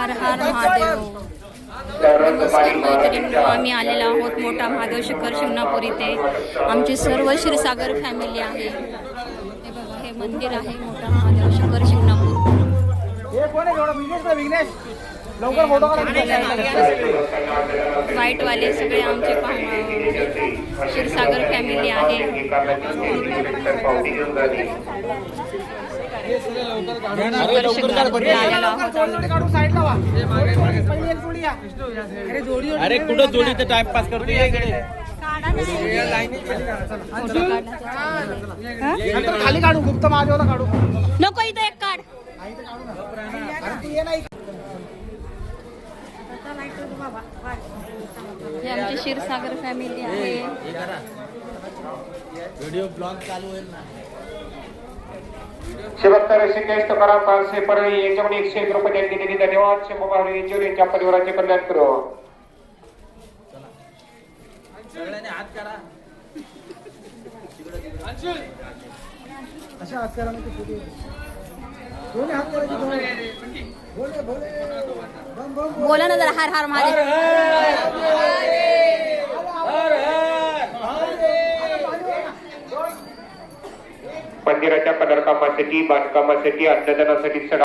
हर हर महादेव. नमस्कार मैत्रिणींनो, आम्ही आलेलो आहोत मोठा महादेव शिखर शिंगणापूर इथे. आमची सर्व क्षीरसागर फॅमिली आहे. हे बघा, हे मंदिर आहे मोठा महादेव शिखर शिंगणापूर. व्हाईट वाले सगळे आमचे क्षीरसागर फॅमिली आहे. अरे कुठं जोडीचं टाइमपास करतो खाली काढू, गुप्त महादेवला काढू. नको, इथं एक काढ. ही आमची क्षीरसागर फॅमिली आहे. व्हिडिओ ब्लॉग चालू होईल ना. शिवक्ता ऋषिकेश तुकाराम पारसे परळी यांच्याकडे 101 रुपये देणगी दिली. धन्यवाद. शिवबाबा यांच्या परिवाराचे कल्याण करो. सगळ्यांनी हात करा. अशा हात करा म्हणजे पुढे दोन्ही हात करायचे. भोले भोले बम बम. बोला ना जरा, हर हर महादेव. मंदिराच्या पदरकामासाठी, बांधकामासाठी, अन्नदानासाठी